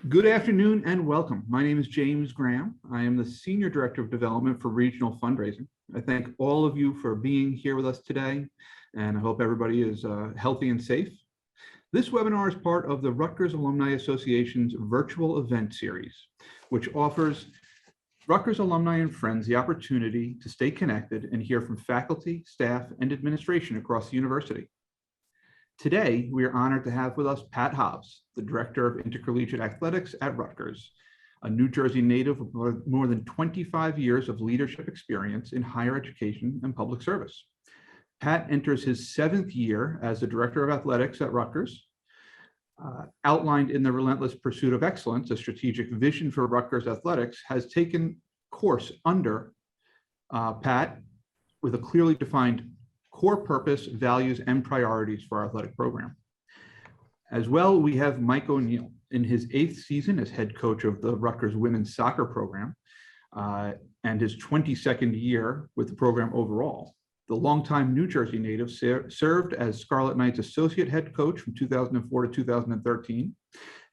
Good afternoon and welcome. My name is James Graham. I am the Senior Director of Development for Regional Fundraising. I thank all of you for being here with us today, and I hope everybody is healthy and safe. This webinar is part of the Rutgers Alumni Association's virtual event series, which offers Rutgers alumni and friends the opportunity to stay connected and hear from faculty, staff, and administration across the university. Today, we are honored to have with us Pat Hobbs, the Director of Intercollegiate Athletics at Rutgers, a New Jersey native with more than 25 years of leadership experience in higher education and public service. Pat enters his 7th year as the Director of Athletics at Rutgers. Outlined in the Relentless Pursuit of Excellence, a strategic vision for Rutgers Athletics has taken course under Pat with a clearly defined core purpose, values, and priorities for our athletic program. As well, we have Mike O'Neill in his 8th season as head coach of the Rutgers women's soccer program and his 22nd year with the program overall. The longtime New Jersey native served as Scarlet Knights associate head coach from 2004 to 2013,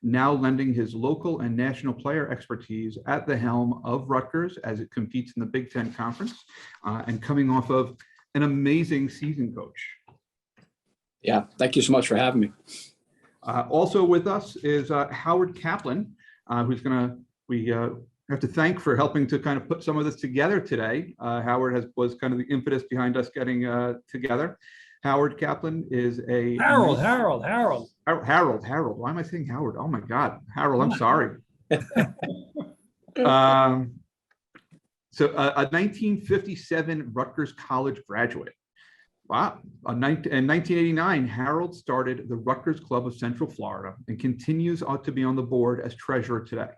now lending his local and national player expertise at the helm of Rutgers as it competes in the Big Ten Conference and coming off of an amazing season, Coach. Yeah, thank you so much for having me. Also with us is Howard Kaplan, who's we have to thank for helping to kind of put some of this together today. Howard was kind of the impetus behind us getting together. Howard Kaplan is a Harold. Why am I saying Howard? Oh my God, Harold, I'm sorry. So a 1957 Rutgers College graduate. Wow. In 1989, Harold started the Rutgers Club of Central Florida and continues to be on the board as treasurer today.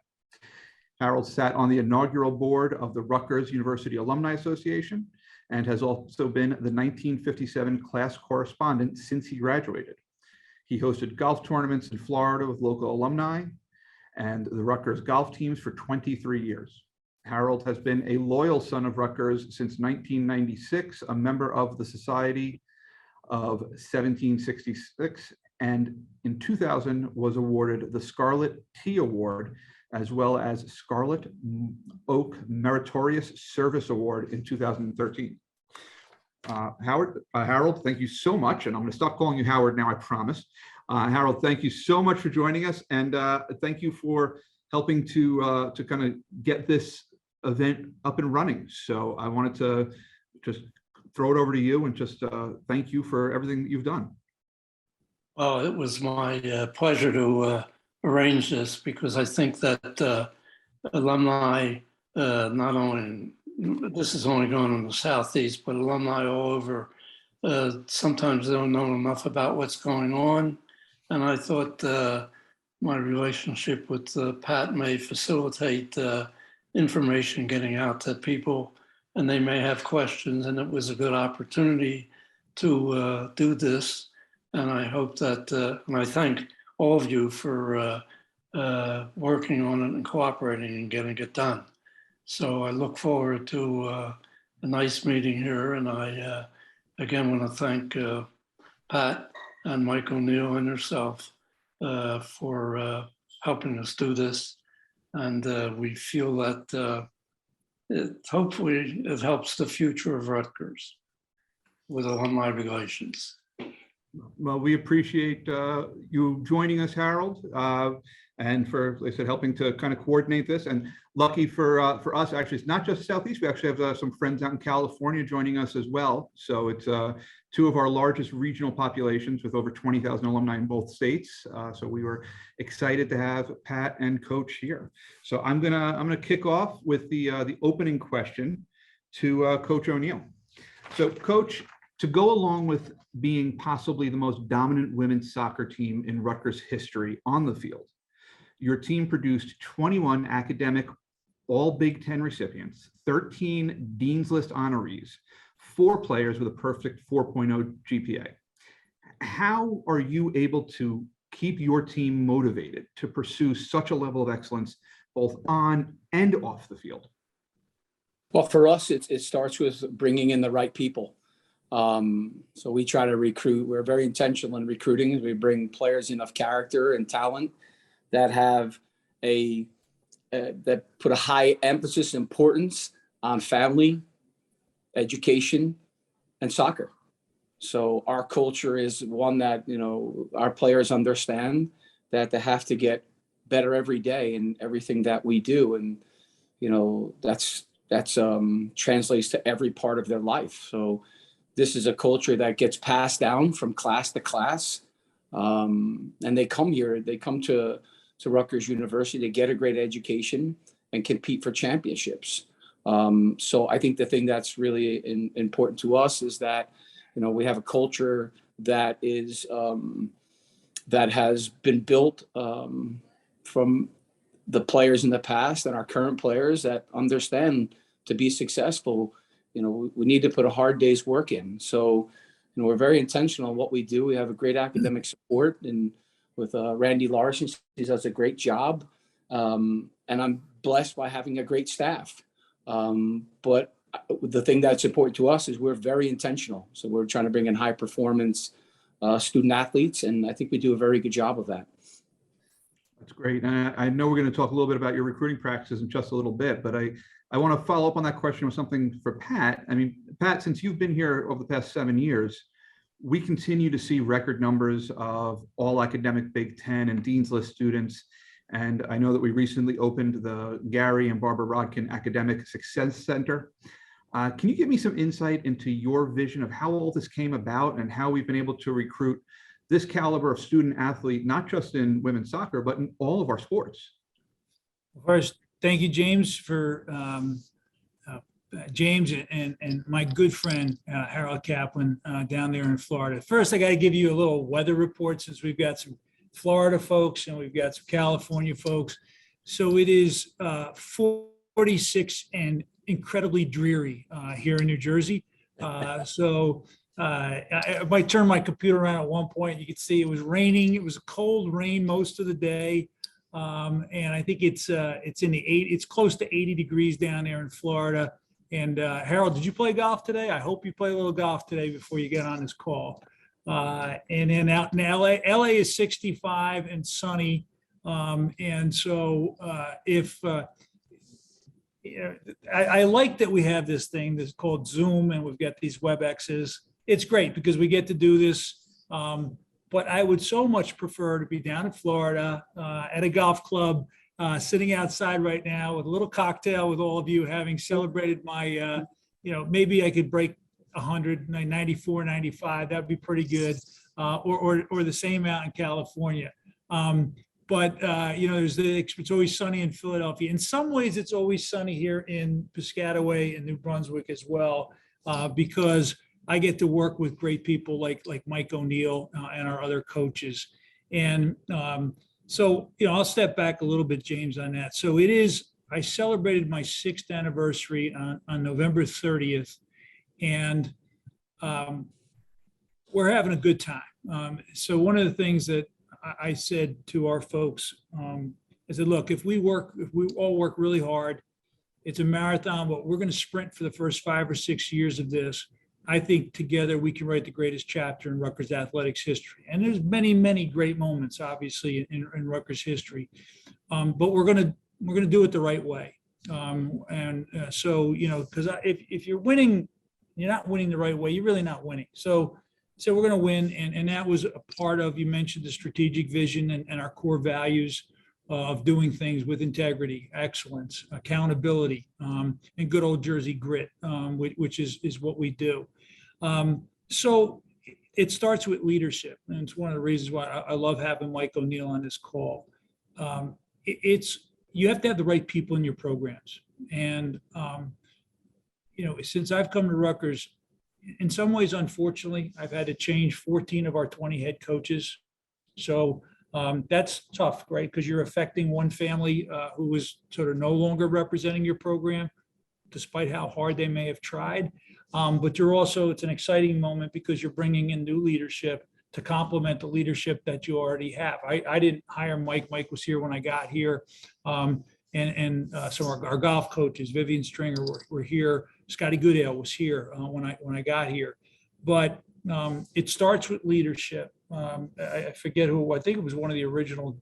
Harold sat on the inaugural board of the Rutgers University Alumni Association and has also been the 1957 class correspondent since he graduated. He hosted golf tournaments in Florida with local alumni and the Rutgers golf teams for 23 years. Harold has been a loyal son of Rutgers since 1996, a member of the Society of 1766, and in 2000 was awarded the Scarlet T Award, as well as Scarlet Oak Meritorious Service Award in 2013. Harold, thank you so much, and I'm going to stop calling you Howard now, I promise. Harold, thank you so much for joining us, and thank you for helping to kind of get this event up and running. So I wanted to just throw it over to you and just thank you for everything that you've done. Well, it was my pleasure to arrange this because I think that alumni, not only, this is only going in the Southeast, but alumni all over, sometimes they don't know enough about what's going on. And I thought my relationship with Pat may facilitate information getting out to people, and they may have questions, and it was a good opportunity to do this. And I hope that, and I thank all of you for working on it and cooperating and getting it done. So I look forward to a nice meeting here, and I again want to thank Pat and Mike O'Neill and yourself for helping us do this. And we feel that hopefully it helps the future of Rutgers with alumni relations. Well, we appreciate you joining us, Harold, and for, like I said, helping to kind of coordinate this. And lucky for us, actually, it's not just Southeast. We actually have some friends out in California joining us as well. So it's two of our largest regional populations with over 20,000 alumni in both states. So we were excited to have Pat and Coach here. So I'm gonna kick off with the opening question to Coach O'Neill. So, Coach, to go along with being possibly the most dominant women's soccer team in Rutgers history on the field, your team produced 21 academic all Big Ten recipients, 13 Dean's List honorees, 4 players with a perfect 4.0 GPA. How are you able to keep your team motivated to pursue such a level of excellence both on and off the field? Well, for us, it starts with bringing in the right people. So we try to recruit. We're very intentional in recruiting. We bring players in of character and talent that have that put a high emphasis and importance on family, education, and soccer. So our culture is one that, our players understand that they have to get better every day in everything that we do. And, that's translates to every part of their life. So this is a culture that gets passed down from class to class. And they come to Rutgers University to get a great education and compete for championships. So I think the thing that's really important to us is that, we have a culture that is that has been built from the players in the past and our current players that understand to be successful, we need to put a hard day's work in. So, we're very intentional in what we do. We have a great academic support, and with Randy Larson, he does a great job. And I'm blessed by having a great staff. But the thing that's important to us is we're very intentional. So we're trying to bring in high performance student athletes. And I think we do a very good job of that. That's great. And I know we're going to talk a little bit about your recruiting practices in just a little bit, but I want to follow up on that question with something for Pat. I mean, Pat, since you've been here over the past 7 years, we continue to see record numbers of all academic Big Ten and Dean's List students. And I know that we recently opened the Gary and Barbara Rodkin Academic Success Center. Can you give me some insight into your vision of how all this came about and how we've been able to recruit this caliber of student athlete, not just in women's soccer, but in all of our sports? First, thank you, James, for James and my good friend, Harold Kaplan, down there in Florida. First, I got to give you a little weather report since we've got some Florida folks and we've got some California folks. So it is 46 and incredibly dreary here in New Jersey. I might turn my computer around at one point. You could see it was raining. It was a cold rain most of the day. And I think it's it's close to 80 degrees down there in Florida. And Harold, did you play golf today? I hope you play a little golf today before you get on this call. And then out in LA is 65 and sunny. And so I like that we have this thing that's called Zoom and we've got these WebExes. It's great because we get to do this. But I would so much prefer to be down in Florida at a golf club, sitting outside right now with a little cocktail with all of you, having celebrated my, maybe I could break 100, 94, 95. That'd be pretty good. Or the same out in California. It's always sunny in Philadelphia. In some ways, it's always sunny here in Piscataway and New Brunswick as well, because I get to work with great people like Mike O'Neill and our other coaches. And I'll step back a little bit, James, on that. So I celebrated my 6th anniversary on November 30th, and we're having a good time. So one of the things that I said to our folks, I said, look, if we all work really hard, it's a marathon, but we're going to sprint for the first 5 or 6 years of this. I think together we can write the greatest chapter in Rutgers Athletics history. And there's many, many great moments, obviously, in Rutgers history. But we're going to do it the right way. Because if you're winning, you're not winning the right way, you're really not winning. So we're going to win. And that was a part of, you mentioned the strategic vision and our core values of doing things with integrity, excellence, accountability, and good old Jersey grit, which is what we do. So it starts with leadership. And it's one of the reasons why I love having Mike O'Neill on this call. You have to have the right people in your programs. And, since I've come to Rutgers, in some ways, unfortunately, I've had to change 14 of our 20 head coaches. So that's tough, right? Because you're affecting one family who is sort of no longer representing your program, despite how hard they may have tried. But it's an exciting moment because you're bringing in new leadership to complement the leadership that you already have. I didn't hire Mike. Mike was here when I got here. So our golf coaches, Vivian Stringer, were here. Scotty Goodale was here when I got here. But it starts with leadership. I forget who, I think it was one of the original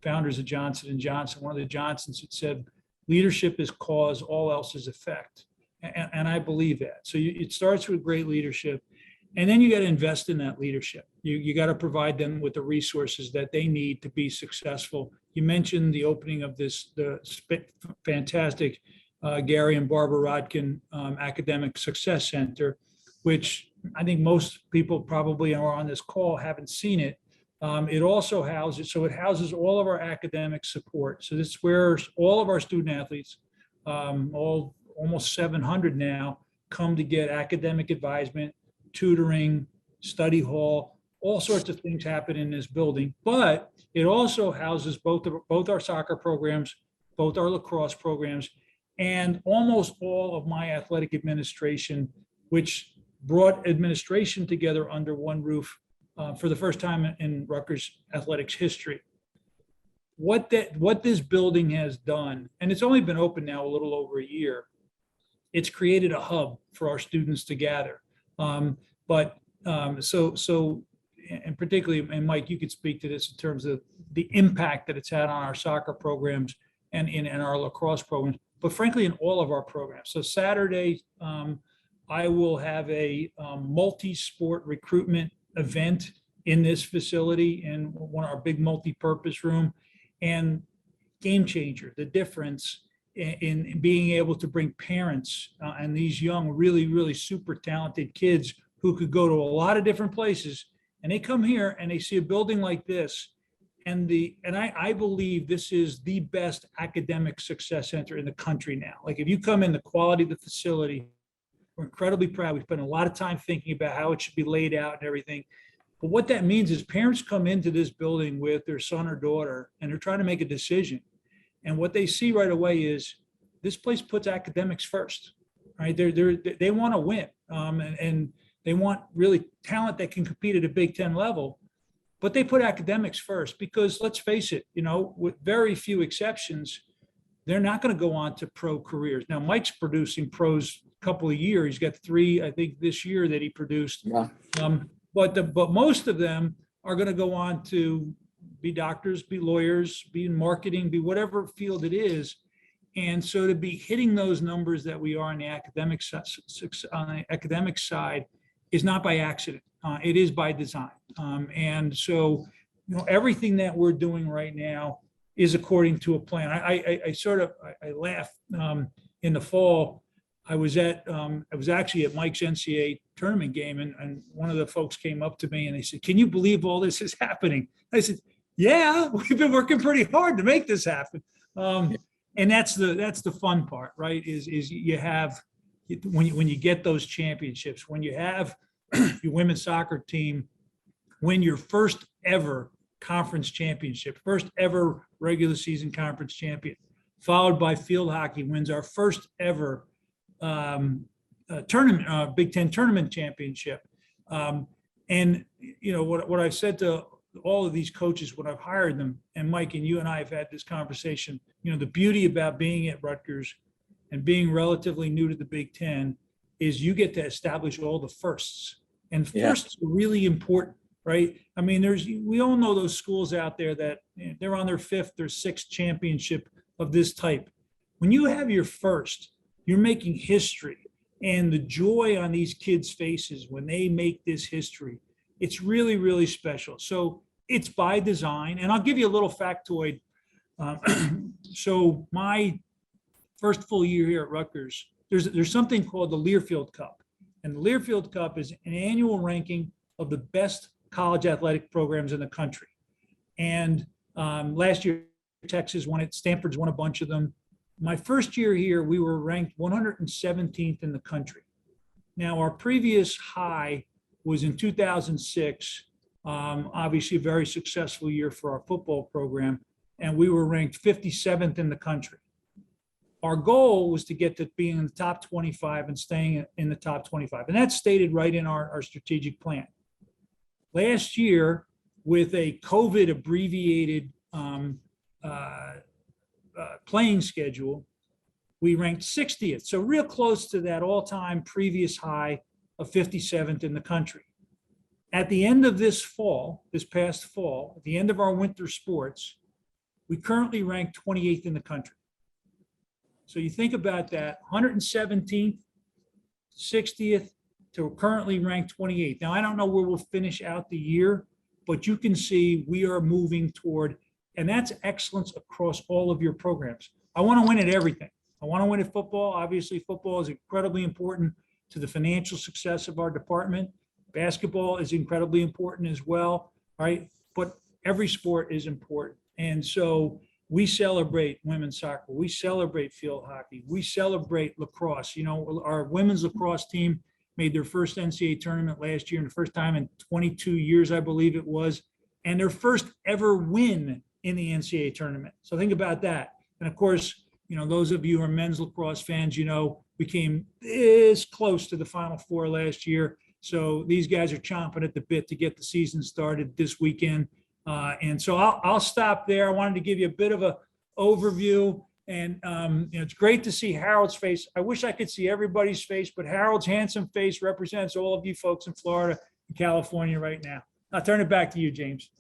founders of Johnson & Johnson, one of the Johnsons had said, leadership is cause, all else is effect. And I believe that. So it starts with great leadership. And then you got to invest in that leadership. You got to provide them with the resources that they need to be successful. You mentioned the opening of the fantastic Gary and Barbara Rodkin Academic Success Center, which I think most people probably are on this call haven't seen it. It also houses all of our academic support. So this is where all of our student athletes, almost 700 now, come to get academic advisement, tutoring, study hall, all sorts of things happen in this building. But it also houses both our soccer programs, both our lacrosse programs, and almost all of my athletic administration, which brought administration together under one roof for the first time in Rutgers Athletics history. What this building has done, and it's only been open now a little over a year, it's created a hub for our students to gather. And particularly, and Mike, you could speak to this in terms of the impact that it's had on our soccer programs and in our lacrosse programs, but frankly, in all of our programs. So Saturday, I will have a multi-sport recruitment event in this facility in one of our big multi-purpose room, and game changer, the difference in being able to bring parents and these young, really, really super talented kids who could go to a lot of different places, and they come here and they see a building like this. And I believe this is the best academic success center in the country now. Like, if you come in, the quality of the facility, we're incredibly proud. We spent a lot of time thinking about how it should be laid out and everything. But what that means is parents come into this building with their son or daughter, and they're trying to make a decision. And what they see right away is this place puts academics first, right? They want to win, and they want really talent that can compete at a Big Ten level, but they put academics first because, let's face it, with very few exceptions, they're not going to go on to pro careers. Now, Mike's producing pros a couple of years. He's got 3, I think, this year that he produced. Yeah. But most of them are going to go on to be doctors, be lawyers, be in marketing, be whatever field it is. And so to be hitting those numbers that we are on the academic side is not by accident. It is by design. And so, everything that we're doing right now is according to a plan. I laugh. In the fall, I was actually at Mike's NCAA tournament game, and one of the folks came up to me and they said, "Can you believe all this is happening?" I said, "Yeah, we've been working pretty hard to make this happen." And that's the fun part, right? Is you have, when you get those championships, when you have your women's soccer team win your first ever conference championship, first ever regular season conference champion, followed by field hockey wins our first ever tournament, Big Ten tournament championship. And what I've said to all of these coaches when I've hired them, and Mike and you and I have had this conversation, the beauty about being at Rutgers and being relatively new to the Big Ten is you get to establish all the firsts, and firsts are really important, right? I mean, we all know those schools out there that they're on their 5th or 6th championship of this type. When you have your first, you're making history, and the joy on these kids' faces when they make this history, it's really, really special. So it's by design. And I'll give you a little factoid. So my first full year here at Rutgers, there's something called the Learfield Cup. And the Learfield Cup is an annual ranking of the best college athletic programs in the country. And last year, Texas won it. Stanford's won a bunch of them. My first year here, we were ranked 117th in the country. Now, our previous high was in 2006, obviously a very successful year for our football program, and we were ranked 57th in the country. Our goal was to get to being in the top 25 and staying in the top 25, and that's stated right in our strategic plan. Last year, with a COVID abbreviated playing schedule, we ranked 60th, so real close to that all-time previous high of 57th in the country. At the end of this past fall, at the end of our winter sports, We currently rank 28th in the country. So you think about that, 117th, 60th to currently ranked 28th. Now, I don't know where we'll finish out the year, but you can see we are moving toward, and that's excellence across all of your programs. I want to win at everything. I want to win at football. Obviously, football is incredibly important to the financial success of our department. Basketball is incredibly important as well, right? But every sport is important. And so we celebrate women's soccer. We celebrate field hockey. We celebrate lacrosse. You know, our women's lacrosse team made their first NCAA tournament last year, and the first time in 22 years, I believe it was, and their first ever win in the NCAA tournament. So think about that. And of course, you know, those of you who are men's lacrosse fans, you know, we came this close to the Final Four last year. So these guys are chomping at the bit to get the season started this weekend. And so I'll stop there. I wanted to give you a bit of an overview. And you know, it's great to see Harold's face. I wish I could see everybody's face, but Harold's handsome face represents all of you folks in Florida and California right now. I'll turn it back to you, James.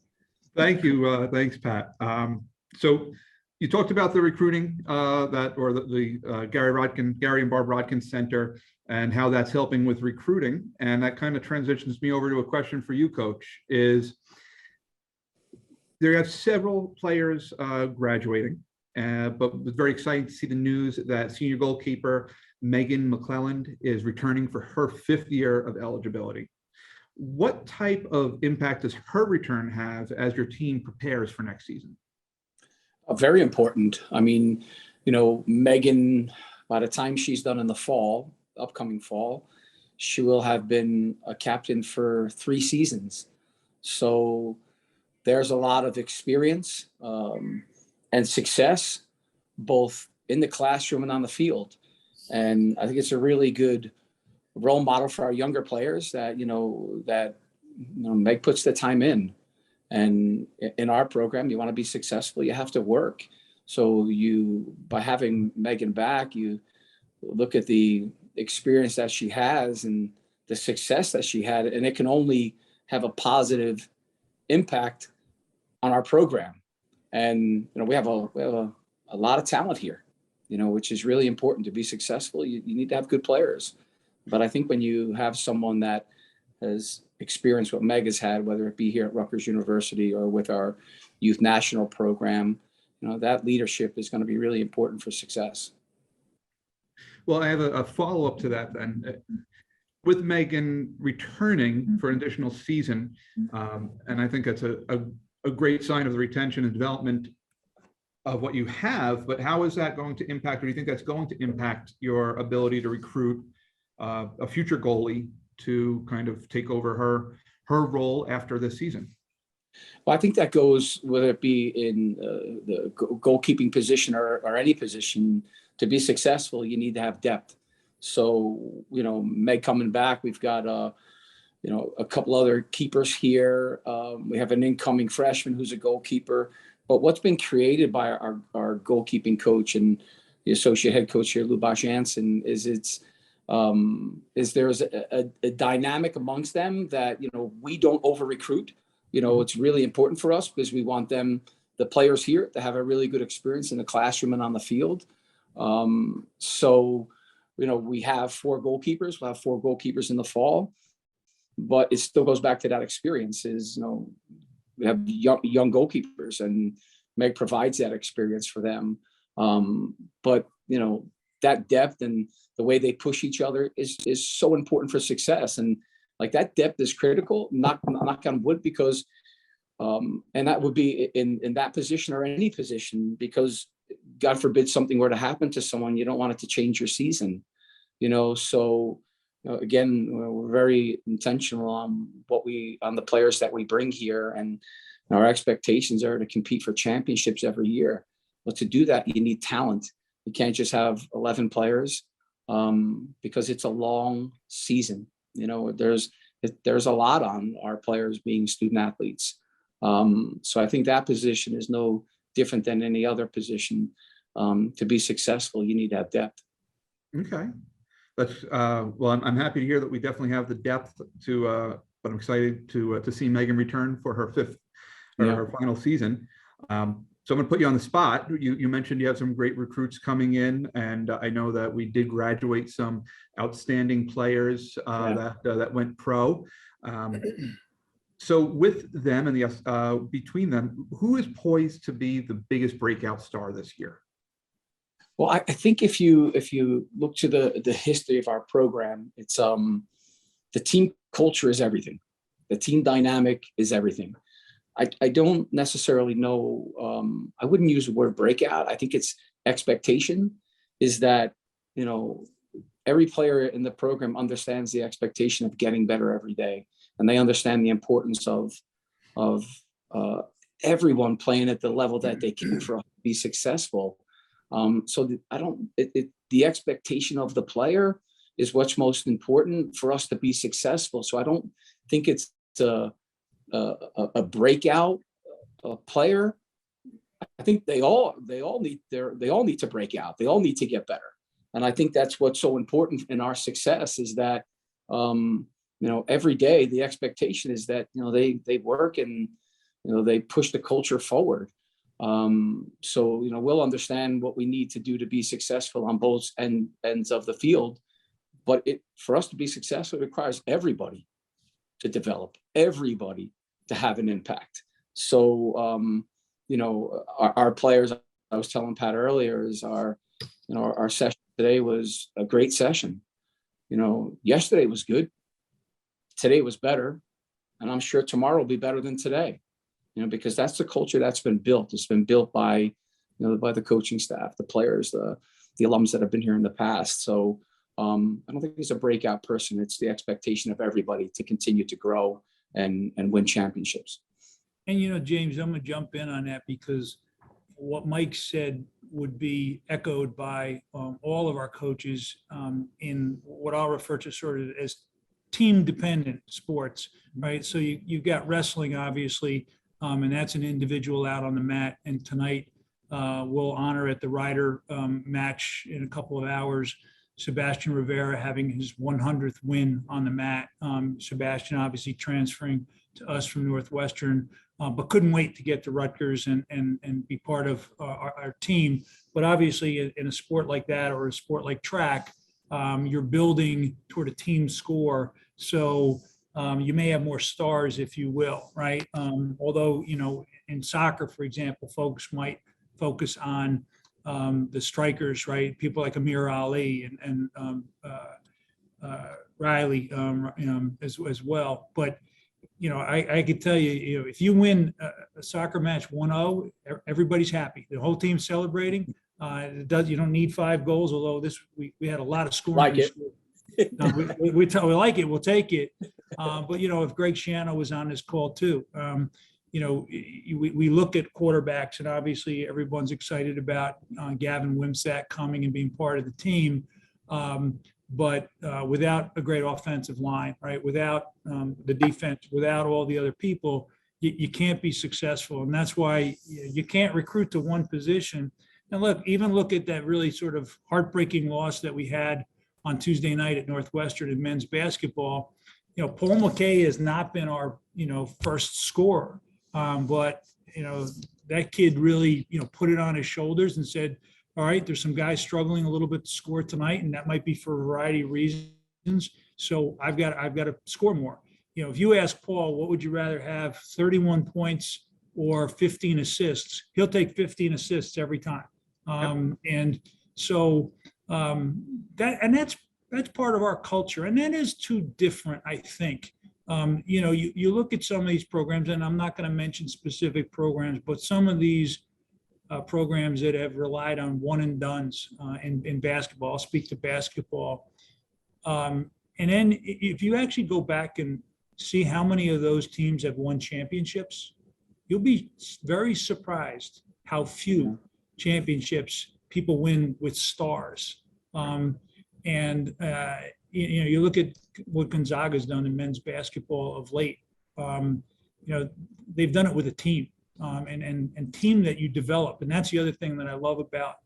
Thank you. Thanks, Pat. So you talked about the recruiting the Gary and Barb Rodkin Center and how that's helping with recruiting. And that kind of transitions me over to a question for you, Coach, is there have several players graduating, but it's very exciting to see the news that senior goalkeeper Megan McClelland is returning for her 5th year of eligibility. What type of impact does her return have as your team prepares for next season? Very important. I mean, you know, Megan, by the time she's done in the fall, upcoming fall, she will have been a captain for 3 seasons. So there's a lot of experience and success, both in the classroom and on the field. And I think it's a really good role model for our younger players that Meg puts the time in. And in our program, you want to be successful, you have to work. So by having Megan back, you look at the experience that she has and the success that she had, and it can only have a positive impact on our program. And you know, we have a lot of talent here, you know, which is really important to be successful. You need to have good players. But I think when you have someone that has experienced what Meg has had, whether it be here at Rutgers University or with our youth national program, you know, that leadership is going to be really important for success. Well, I have a follow-up to that then. With Megan returning for an additional season, and I think that's a great sign of the retention and development of what you have, but how is that going to impact, or do you think that's going to impact your ability to recruit a future goalie to kind of take over her role after this season? Well, I think that goes, whether it be in the goalkeeping position or any position, to be successful, you need to have depth. So, you know, Meg coming back, we've got, you know, a couple other keepers here. We have an incoming freshman who's a goalkeeper. But what's been created by our goalkeeping coach and the associate head coach here, Lou Jansen, is there's a dynamic amongst them that, you know, we don't over recruit. You know, it's really important for us because we want the players here, to have a really good experience in the classroom and on the field. So, you know, we have 4 goalkeepers. We'll have 4 goalkeepers in the fall, but it still goes back to that experience. Is, you know, we have young goalkeepers, and Meg provides that experience for them. But, you know, that depth and the way they push each other is so important for success. And like, that depth is critical, knock on wood, because, and that would be in that position or any position, because God forbid something were to happen to someone, you don't want it to change your season, you know? So, you know, again, we're very intentional on the players that we bring here, and our expectations are to compete for championships every year. But to do that, you need talent. You can't just have 11 players, because it's a long season. You know, there's a lot on our players being student athletes. So I think that position is no different than any other position. To be successful, you need to have depth. Okay. That's well, I'm happy to hear that we definitely have the depth to, but I'm excited to see Megan return for her 5th or her final season. So I'm going to put you on the spot. You mentioned you have some great recruits coming in, and I know that we did graduate some outstanding players that went pro. So with them and the between them, who is poised to be the biggest breakout star this year? Well, I think if you look to the history of our program, it's the team culture is everything. The team dynamic is everything. I don't necessarily know. I wouldn't use the word breakout. I think it's expectation is that, every player in the program understands the expectation of getting better every day. And they understand the importance of everyone playing at the level that they can for us to be successful. The expectation of the player is what's most important for us to be successful. So I don't think it's a breakout player. I think they all need to break out. They all need to get better. And I think that's what's so important in our success is that, every day the expectation is that, they work and, they push the culture forward. We'll understand what we need to do to be successful on both ends of the field. But for us to be successful, it requires everybody to develop, everybody to have an impact. So, our players, I was telling Pat earlier, is our session today was a great session. Yesterday was good. Today was better. And I'm sure tomorrow will be better than today, because that's the culture that's been built. It's been built by the coaching staff, the players, the alums that have been here in the past. So I don't think it's a breakout person. It's the expectation of everybody to continue to grow and win championships. And, James, I'm going to jump in on that because what Mike said would be echoed by all of our coaches in what I'll refer to sort of as team-dependent sports, right? So you've got wrestling, obviously, and that's an individual out on the mat. And tonight we'll honor at the Rider match in a couple of hours, Sebastian Rivera having his 100th win on the mat. Sebastian obviously transferring to us from Northwestern, but couldn't wait to get to Rutgers and be part of our team. But obviously in a sport like that or a sport like track, you're building toward a team score. So you may have more stars, if you will, right? Although, in soccer, for example, folks might focus on the strikers, right? People like Amir Ali and Riley as well. But, I could tell you, if you win a soccer match 1-0, everybody's happy. The whole team's celebrating. You don't need 5 goals, although we had a lot of scoring. Like it. We like it. We'll take it. But, if Greg Schiano was on this call too, we look at quarterbacks, and obviously everyone's excited about Gavin Wimsatt coming and being part of the team. But without a great offensive line, right? Without the defense, without all the other people, you can't be successful. And that's why you can't recruit to one position. And look at that really sort of heartbreaking loss that we had on Tuesday night at Northwestern in men's basketball. Paul McKay has not been our, first scorer. But that kid really, put it on his shoulders and said, all right, there's some guys struggling a little bit to score tonight, and that might be for a variety of reasons. So I've got to score more. If you ask Paul, what would you rather have, 31 points or 15 assists? He'll take 15 assists every time. And so that's part of our culture, and that is too different, I think. You look at some of these programs, and I'm not going to mention specific programs, but some of these programs that have relied on one and dones in basketball. I'll speak to basketball. And then if you actually go back and see how many of those teams have won championships, you'll be very surprised how few championships people win with stars. You look at what Gonzaga's done in men's basketball of late. They've done it with a team. And team that you develop. And that's the other thing that I love about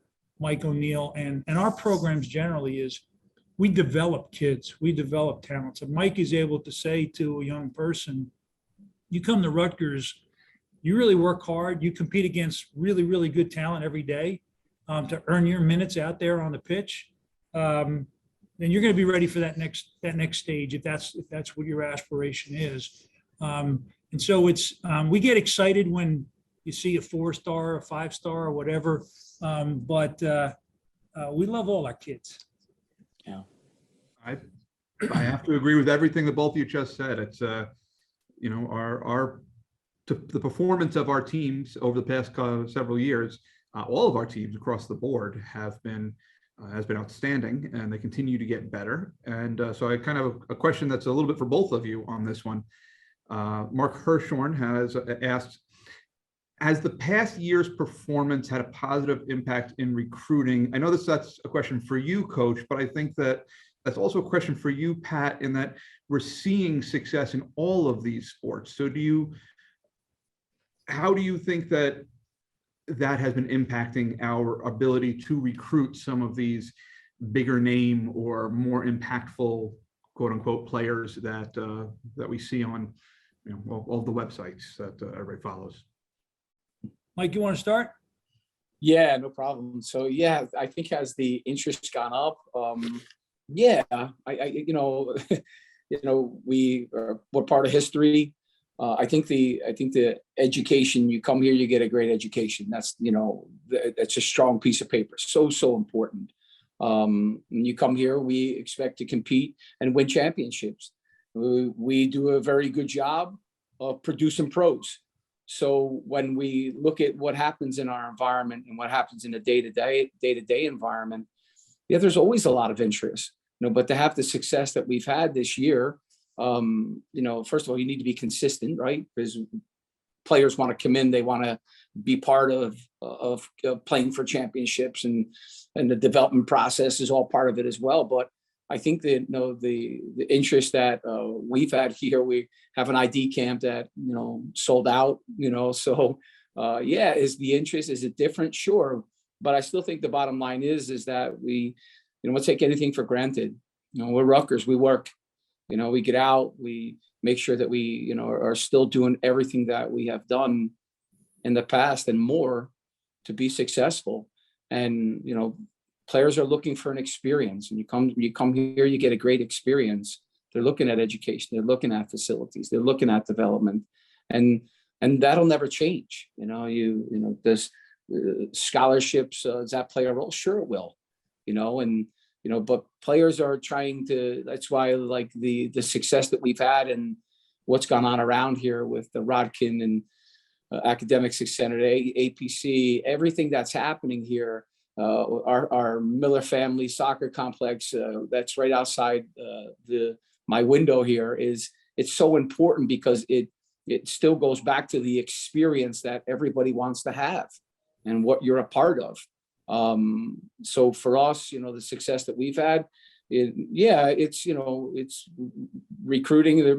Mike O'Neill and our programs generally is we develop kids, we develop talents. And Mike is able to say to a young person, you come to Rutgers you really work hard, you compete against really, really good talent every day to earn your minutes out there on the pitch, then you're going to be ready for that next stage if that's what your aspiration is. And so we get excited when you see a 4-star, a 5-star, or whatever. But we love all our kids. Yeah. I have to agree with everything that both of you just said. It's the performance of our teams over the past several years, all of our teams across the board has been outstanding, and they continue to get better. And so I kind of a question that's a little bit for both of you on this one. Mark Hirschhorn has asked, has the past year's performance had a positive impact in recruiting? I know that's a question for you, Coach, but I think that's also a question for you, Pat, in that we're seeing success in all of these sports. So how do you think that has been impacting our ability to recruit some of these bigger name or more impactful, quote unquote, players that we see on all the websites that everybody follows? Mike, you want to start? Yeah, no problem. So yeah, I think as the interest gone up, yeah, we're part of history. I think the education, you come here, you get a great education. That's that's a strong piece of paper. So important. When you come here, we expect to compete and win championships. We do a very good job of producing pros. So when we look at what happens in our environment and what happens in the day-to-day environment, yeah, there's always a lot of interest. But to have the success that we've had this year, first of all, you need to be consistent, right? Because players want to come in, they want to be part of playing for championships, and the development process is all part of it as well. But I think that the interest that we've had here, we have an ID camp that sold out. So yeah, is the interest, is it different? Sure, but I still think the bottom line is that we we'll take anything for granted. We're Rutgers, we work. We get out, we make sure that we, are still doing everything that we have done in the past and more to be successful. And, players are looking for an experience, and you come here, you get a great experience. They're looking at education, they're looking at facilities, they're looking at development, and that'll never change. Does scholarships, does that play a role? Sure it will, but players are trying to, that's why like the success that we've had and what's gone on around here with the Rodkin and Academic Success Center, APC, everything that's happening here, our Miller family soccer complex that's right outside my window here, it's so important because it still goes back to the experience that everybody wants to have and what you're a part of. So for us, the success that we've had, it's recruiting, there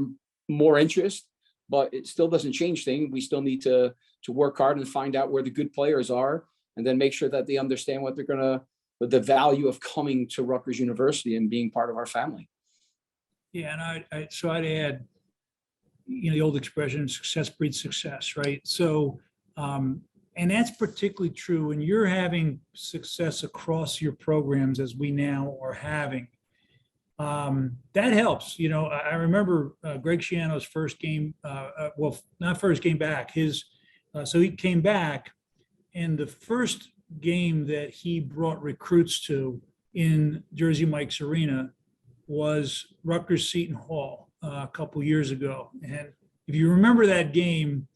more interest, but it still doesn't change things. We still need to work hard and find out where the good players are, and then make sure that they understand what the value of coming to Rutgers University and being part of our family. Yeah, and I'd add, the old expression, success breeds success, right? So, and that's particularly true when you're having success across your programs, as we now are having. That helps. I remember Greg Schiano's first game, well, not first game back, so he came back, and the first game that he brought recruits to in Jersey Mike's Arena was Rutgers Seton Hall a couple years ago. And if you remember that game,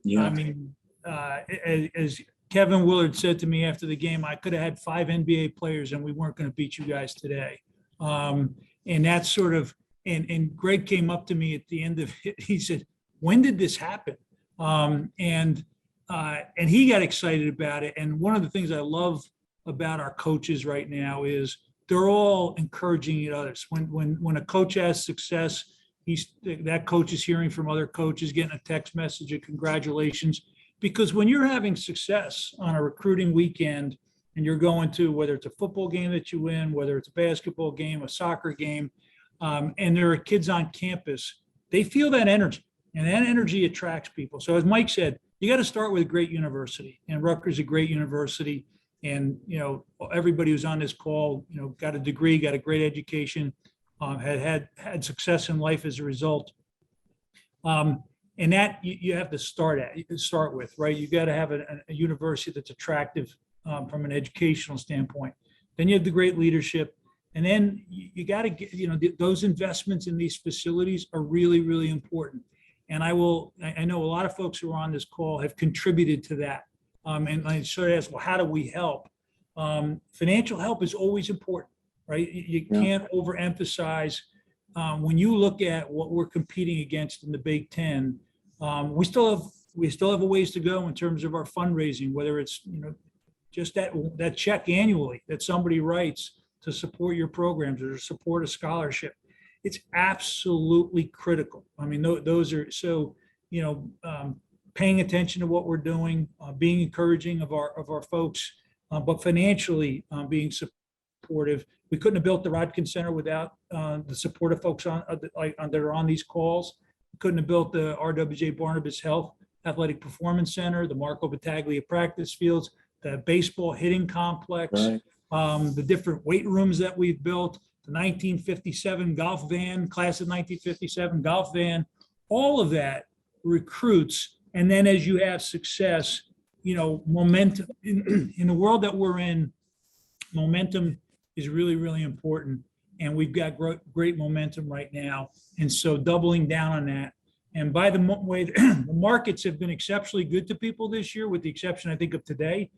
yeah. I mean, as Kevin Willard said to me after the game, I could have had 5 NBA players and we weren't going to beat you guys today. And that's sort of, and Greg came up to me at the end of it. He said, when did this happen? And he got excited about it. And one of the things I love about our coaches right now is they're all encouraging others. When a coach has success, that coach is hearing from other coaches, getting a text message of congratulations. Because when you're having success on a recruiting weekend and you're going to, whether it's a football game that you win, whether it's a basketball game, a soccer game, and there are kids on campus, they feel that energy, and that energy attracts people. So as Mike said, you got to start with a great university, and Rutgers is a great university. And, everybody who's on this call, got a degree, got a great education, had success in life as a result. And that you have to start with, right? You got to have a university that's attractive from an educational standpoint. Then you have the great leadership. And then you got to get, those investments in these facilities are really, really important. And I know a lot of folks who are on this call have contributed to that. And I sort of asked, well, how do we help? Financial help is always important, right? You can't overemphasize. When you look at what we're competing against in the Big Ten, we still have a ways to go in terms of our fundraising, whether it's, just that check annually that somebody writes to support your programs or to support a scholarship. It's absolutely critical. I mean, those are so, paying attention to what we're doing, being encouraging of our folks, but financially being supportive. We couldn't have built the Rodkin Center without the support of folks that are on these calls. We couldn't have built the RWJ Barnabas Health Athletic Performance Center, the Marco Battaglia practice fields, the baseball hitting complex, right. The different weight rooms that we've built, the 1957 golf van, class of 1957 golf van, all of that recruits. And then as you have success, momentum in the world that we're in, momentum is really, really important. And we've got great momentum right now. And so doubling down on that. And by the way, the markets have been exceptionally good to people this year, with the exception, I think, of today.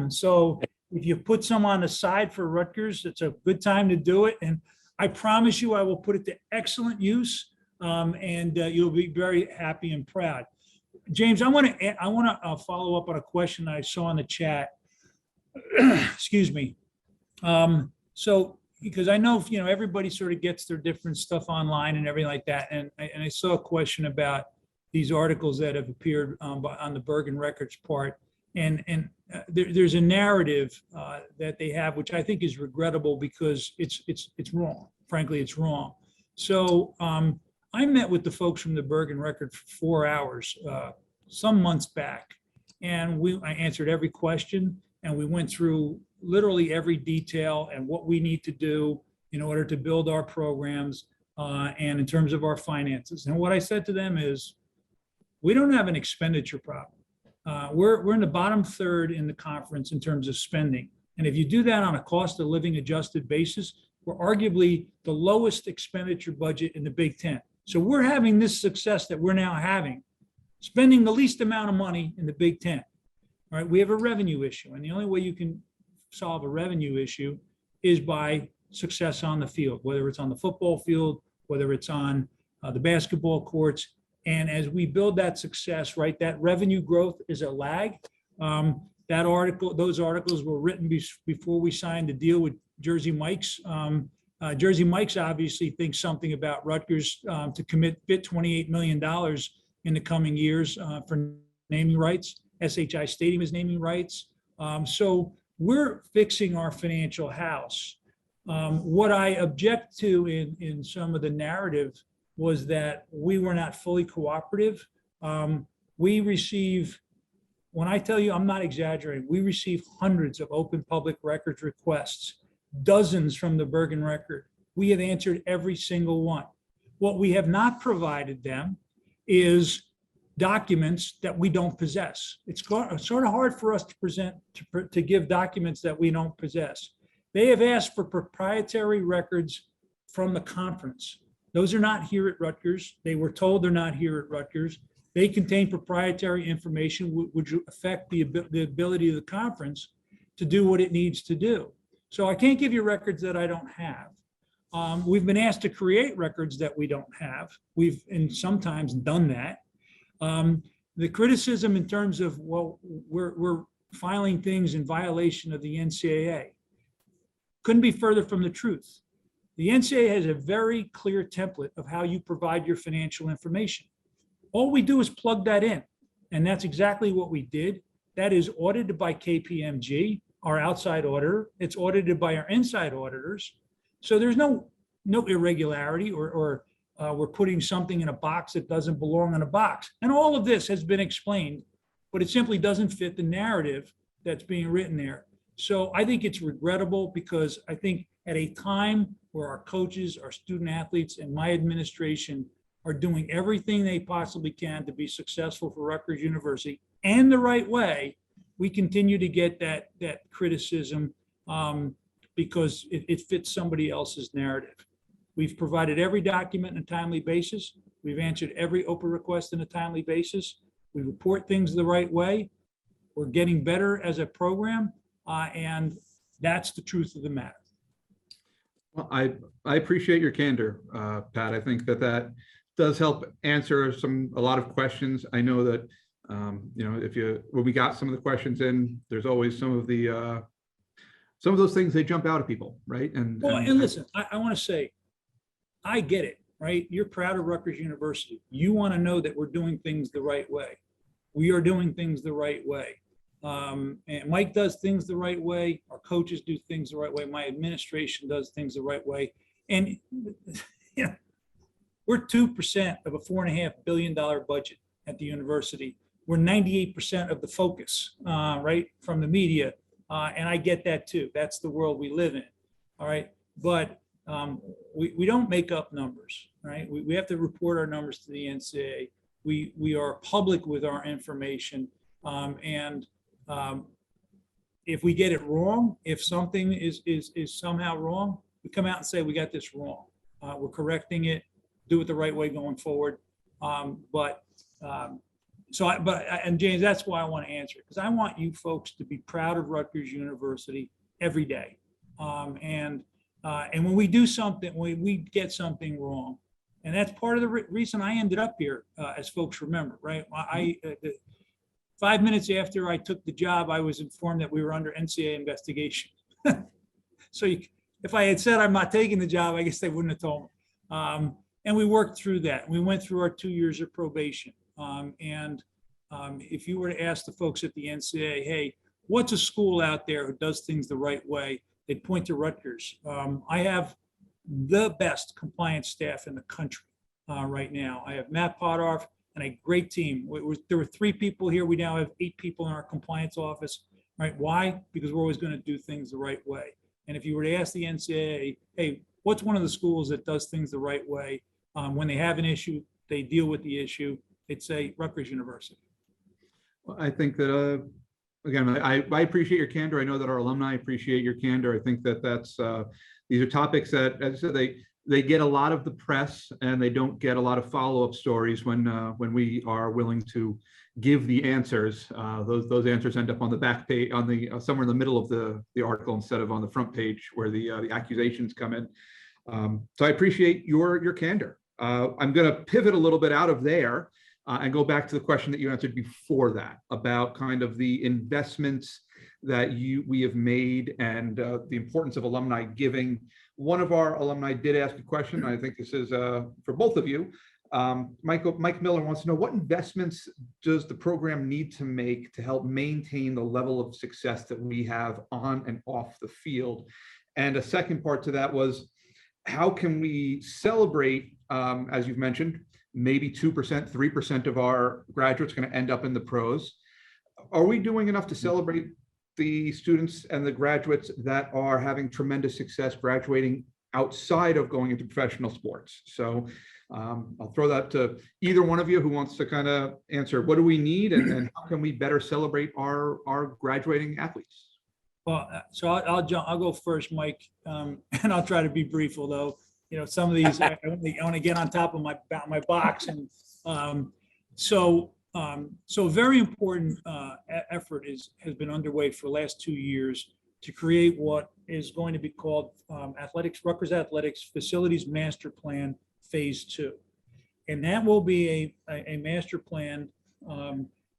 So if you put some on the side for Rutgers, it's a good time to do it. And I promise you, I will put it to excellent use, and you'll be very happy and proud. James, I want to follow up on a question I saw in the chat. Excuse me. So because I know everybody sort of gets their different stuff online and everything like that, and I saw a question about these articles that have appeared on the Bergen Records part. And there's a narrative that they have, which I think is regrettable because it's wrong. Frankly, it's wrong. So I met with the folks from the Bergen Record for 4 hours some months back, and I answered every question, and we went through literally every detail and what we need to do in order to build our programs and in terms of our finances. And what I said to them is, we don't have an expenditure problem. We're in the bottom third in the conference in terms of spending. And if you do that on a cost of living adjusted basis, we're arguably the lowest expenditure budget in the Big Ten. So we're having this success that we're now having, spending the least amount of money in the Big Ten. All right, we have a revenue issue. And the only way you can solve a revenue issue is by success on the field, whether it's on the football field, whether it's on the basketball courts. And as we build that success, right, that revenue growth is a lag. Those articles were written before we signed the deal with Jersey Mike's. Jersey Mike's obviously thinks something about Rutgers to commit $28 million in the coming years for naming rights. SHI Stadium is naming rights. So we're fixing our financial house. What I object to in some of the narrative was that we were not fully cooperative. We receive, when I tell you, I'm not exaggerating, we receive hundreds of open public records requests, dozens from the Bergen Record. We have answered every single one. What we have not provided them is documents that we don't possess. It's sort of hard for us to give documents that we don't possess. They have asked for proprietary records from the conference. Those are not here at Rutgers. They were told they're not here at Rutgers. They contain proprietary information which affect the ability of the conference to do what it needs to do. So I can't give you records that I don't have. We've been asked to create records that we don't have. We've sometimes done that. The criticism in terms of, well, we're filing things in violation of the NCAA couldn't be further from the truth. The NCAA has a very clear template of how you provide your financial information. All we do is plug that in, and that's exactly what we did. That is audited by KPMG, our outside auditor. It's audited by our inside auditors. So there's no irregularity or we're putting something in a box that doesn't belong in a box. And all of this has been explained but it simply doesn't fit the narrative that's being written there. So I think it's regrettable because I think at a time where our coaches, our student athletes, and my administration are doing everything they possibly can to be successful for Rutgers University and the right way, we continue to get that criticism because it fits somebody else's narrative. We've provided every document on a timely basis. We've answered every open request on a timely basis. We report things the right way. We're getting better as a program, and that's the truth of the matter. Well, I appreciate your candor, Pat. I think that does help answer a lot of questions. I know that when we got some of the questions in, there's always some of those things they jump out at people, right? And listen, I want to say, I get it, right? You're proud of Rutgers University. You want to know that we're doing things the right way. We are doing things the right way. And Mike does things the right way. Our coaches do things the right way. My administration does things the right way. And we're 2% of a $4.5 billion budget at the university. We're 98% of the focus, right, from the media. And I get that too. That's the world we live in. All right. But we don't make up numbers, right? We have to report our numbers to the NCAA. We are public with our information. And if we get it wrong, if something is somehow wrong, we come out and say, we got this wrong. We're correcting it, do it the right way going forward. And James, that's why I want to answer it, because I want you folks to be proud of Rutgers University every day. And when we do something, when we get something wrong, and that's part of the reason I ended up here, as folks remember, right? 5 minutes after I took the job, I was informed that we were under NCAA investigation. So if I had said I'm not taking the job, I guess they wouldn't have told me. And we worked through that. We went through our 2 years of probation. If you were to ask the folks at the NCAA, hey, what's a school out there who does things the right way? They'd point to Rutgers. I have the best compliance staff in the country right now. I have Matt Potoff and a great team. There were 3 people here. We now have 8 people in our compliance office, right? Why? Because we're always going to do things the right way. And if you were to ask the NCAA, hey, what's one of the schools that does things the right way? When they have an issue, they deal with the issue. They'd say Rutgers University. Well, I think that, again, I appreciate your candor. I know that our alumni appreciate your candor. I think that's these are topics that, as I said, they get a lot of the press and they don't get a lot of follow-up stories when we are willing to give the answers. Those answers end up on the back page, on the somewhere in the middle of the article instead of on the front page where the accusations come in. So I appreciate your candor. I'm going to pivot a little bit out of there and go back to the question that you answered before that about kind of the investments that we have made and the importance of alumni giving. One of our alumni did ask a question. I think this is for both of you. Mike Miller wants to know, what investments does the program need to make to help maintain the level of success that we have on and off the field? And a second part to that was, how can we celebrate, as you've mentioned, maybe 2%, 3% of our graduates going to end up in the pros. Are we doing enough to celebrate the students and the graduates that are having tremendous success graduating outside of going into professional sports? So I'll throw that to either one of you who wants to kind of answer, what do we need and how can we better celebrate our graduating athletes? Well, so I'll go first, Mike, and I'll try to be brief, although, some of these, I want to get on top of my box. And so a very important effort has been underway for the last 2 years to create what is going to be called Rutgers Athletics Facilities Master Plan Phase 2. And that will be a master plan,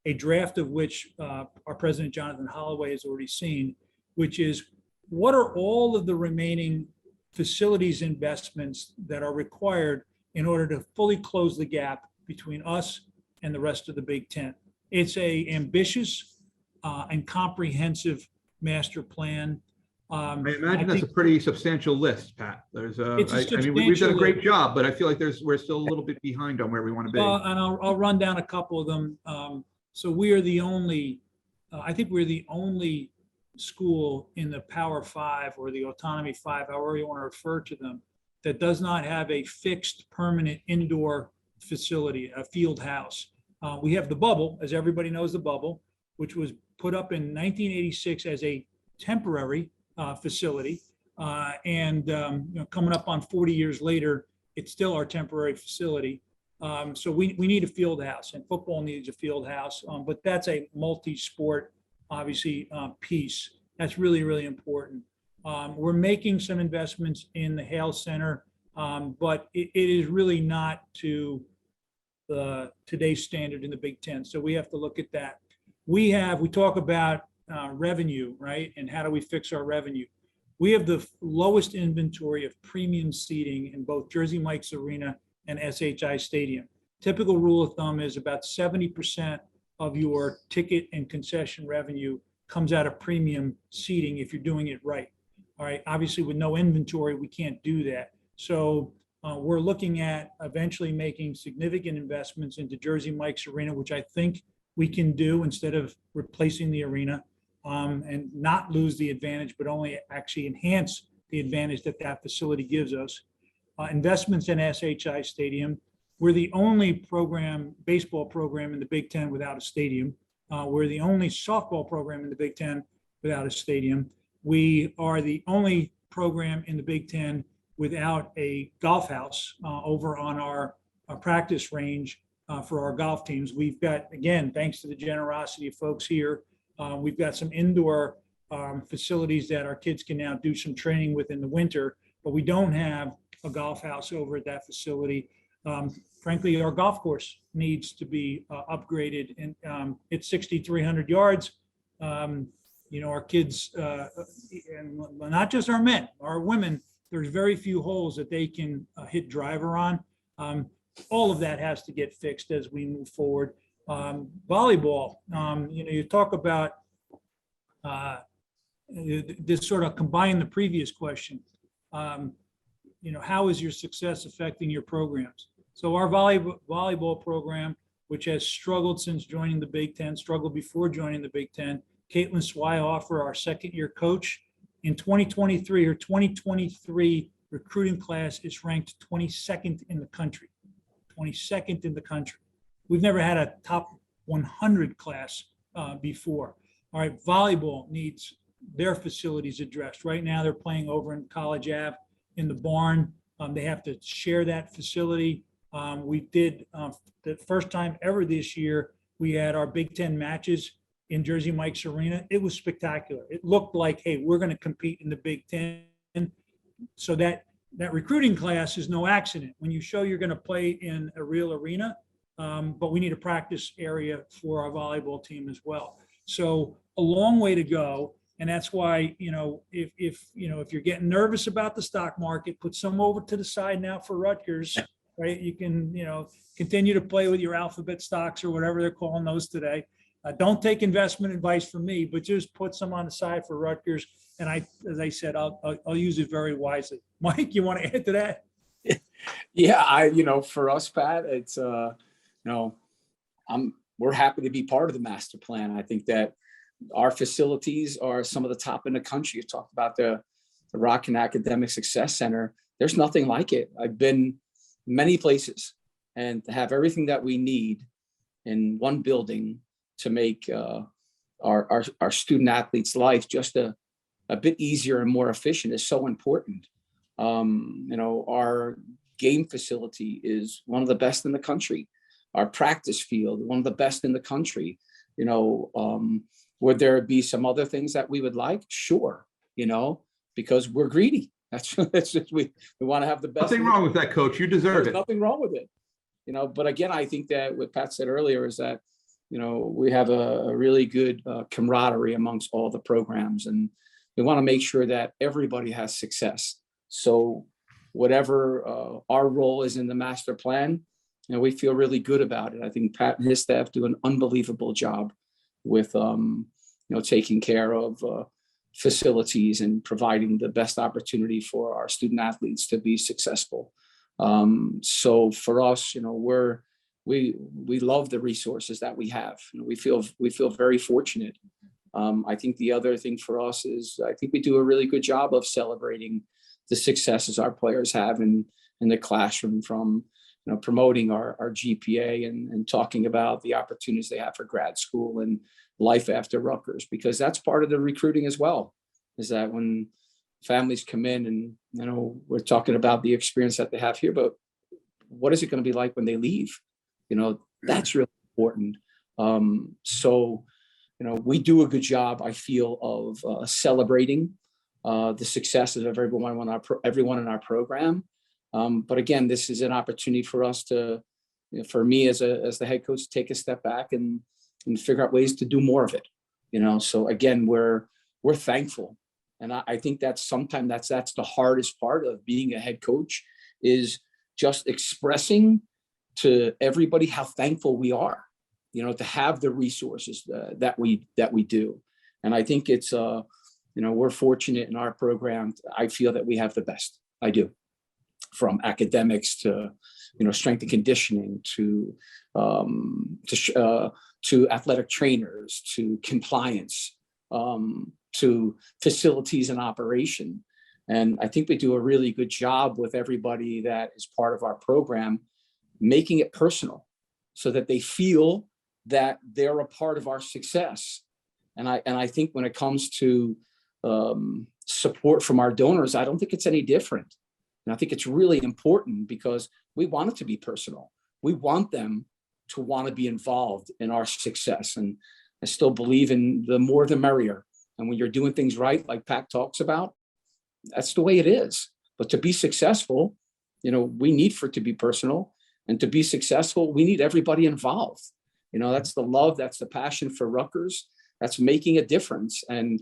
a draft of which our president, Jonathan Holloway, has already seen, which is what are all of the remaining facilities investments that are required in order to fully close the gap between us and the rest of the Big Ten. It's a ambitious and comprehensive master plan. I imagine that's a pretty substantial list, Pat. We've done a great job, but I feel like we're still a little bit behind on where we want to be. And I'll run down a couple of them. So we are the only, I think we're the only school in the Power Five or the Autonomy Five, however you want to refer to them, that does not have a fixed permanent indoor facility, a field house. We have the bubble, as everybody knows, the bubble, which was put up in 1986 as a temporary facility. And coming up on 40 years later, it's still our temporary facility. So we need a field house, and football needs a field house, but that's a multi-sport, obviously, piece. That's really, really important. We're making some investments in the Hale Center, but it is really not to today's standard in the Big Ten. So we have to look at that. We talk about revenue, right? And how do we fix our revenue? We have the lowest inventory of premium seating in both Jersey Mike's Arena and SHI Stadium. Typical rule of thumb is about 70% of your ticket and concession revenue comes out of premium seating if you're doing it right. All right. Obviously, with no inventory, we can't do that. So we're looking at eventually making significant investments into Jersey Mike's Arena, which I think we can do instead of replacing the arena, and not lose the advantage, but only actually enhance the advantage that that facility gives us. Investments in SHI Stadium. We're the only baseball program in the Big Ten without a stadium. We're the only softball program in the Big Ten without a stadium. We are the only program in the Big Ten without a golf house over on our practice range for our golf teams. We've got, again, thanks to the generosity of folks here, we've got some indoor facilities that our kids can now do some training with in the winter, but we don't have a golf house over at that facility. Frankly, our golf course needs to be upgraded, and it's 6,300 yards. Our kids, and not just our men, our women, there's very few holes that they can hit driver on. All of that has to get fixed as we move forward. Volleyball, you talk about this sort of combine the previous question. How is your success affecting your programs? So our volleyball program, which has struggled since joining the Big Ten, struggled before joining the Big Ten. Caitlin Swihoffer, our second-year coach, in 2023, her 2023 recruiting class is ranked 22nd in the country. 22nd in the country. We've never had a top 100 class before. All right, volleyball needs their facilities addressed. Right now, they're playing over in College Ave in the barn. They have to share that facility. We did the first time ever this year, we had our Big Ten matches in Jersey Mike's Arena. It was spectacular. It looked like, hey, we're going to compete in the Big Ten. So that recruiting class is no accident. When you show you're going to play in a real arena, but we need a practice area for our volleyball team as well. So a long way to go. And that's why, if you're getting nervous about the stock market, put some over to the side now for Rutgers, right? You can, continue to play with your alphabet stocks or whatever they're calling those today. Don't take investment advice from me, but just put some on the side for Rutgers. And as I said, I'll use it very wisely. Mike, you want to add to that? Yeah, for us, Pat, it's, we're happy to be part of the master plan. I think that our facilities are some of the top in the country. You talked about the Rockin' Academic Success Center. There's nothing like it. I've been many places, and to have everything that we need in one building to make our student athletes' life just a bit easier and more efficient is so important. Our game facility is one of the best in the country. Our practice field, one of the best in the country. Would there be some other things that we would like? Sure, because we're greedy. That's just we want to have the best. Nothing wrong with that, Coach. You deserve it. Nothing wrong with it. But again, I think that what Pat said earlier is that, we have a really good camaraderie amongst all the programs, and we want to make sure that everybody has success. So whatever our role is in the master plan, we feel really good about it. I think Pat and his staff do an unbelievable job with, taking care of facilities and providing the best opportunity for our student athletes to be successful. So for us, we're we love the resources that we have. And we feel very fortunate. I think the other thing for us is I think we do a really good job of celebrating the successes our players have in the classroom, from promoting our GPA and talking about the opportunities they have for grad school and life after Rutgers, because that's part of the recruiting as well, is that when families come in and, we're talking about the experience that they have here, but what is it going to be like when they leave? That's really important. So we do a good job, I feel, of celebrating the successes of everyone in our program. But again, this is an opportunity for us to, for me as the head coach, take a step back and figure out ways to do more of it. So again, we're thankful, and I think that's sometimes that's the hardest part of being a head coach, is just expressing to everybody how thankful we are, to have the resources that we do. And I think it's we're fortunate in our program. I feel that we have the best. I do. From academics to strength and conditioning to athletic trainers, to compliance, to facilities and operation. And I think we do a really good job with everybody that is part of our program, making it personal so that they feel that they're a part of our success. And I think when it comes to support from our donors, I don't think it's any different. And I think it's really important because we want it to be personal. We want them to want to be involved in our success. And I still believe in the more the merrier. And when you're doing things right, like Pat talks about, that's the way it is. But to be successful, we need for it to be personal. And to be successful, we need everybody involved. That's the love, that's the passion for Rutgers. That's making a difference. And,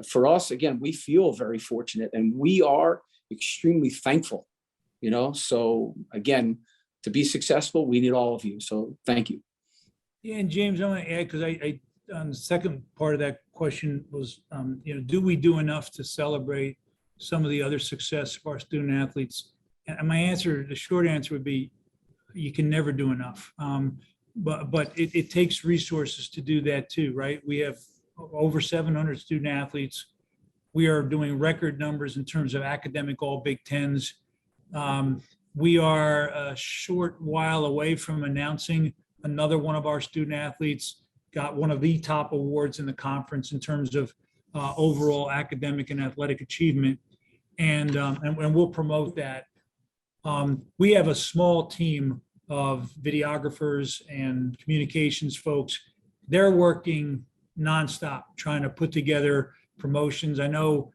for us, again, we feel very fortunate, and we are extremely thankful, so again, to be successful, we need all of you. So thank you. Yeah, and James, I want to add, because I on the second part of that question was, do we do enough to celebrate some of the other success of our student athletes? And my answer, the short answer would be, you can never do enough. But it takes resources to do that too, right? We have over 700 student athletes. We are doing record numbers in terms of academic all Big Tens. We are a short while away from announcing another one of our student athletes got one of the top awards in the conference in terms of overall academic and athletic achievement. And we'll promote that. We have a small team of videographers and communications folks. They're working nonstop trying to put together promotions. I know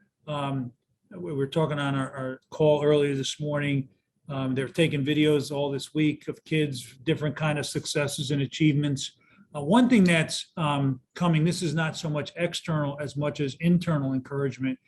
we were talking on our call earlier this morning. They're taking videos all this week of kids, different kind of successes and achievements. One thing that's coming, this is not so much external as much as internal encouragement,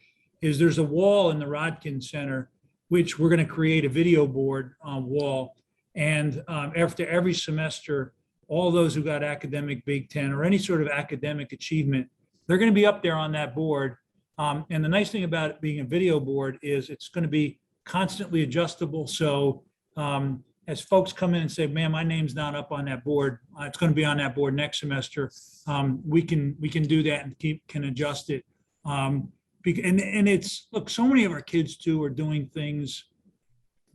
is there's a wall in the Rodkin Center, which we're going to create a video board wall. And after every semester, all those who got academic Big Ten or any sort of academic achievement, they're going to be up there on that board. And the nice thing about it being a video board is it's going to be constantly adjustable. So as folks come in and say, man, my name's not up on that board, it's going to be on that board next semester, we can do that and can adjust it. And it's, look, so many of our kids too are doing things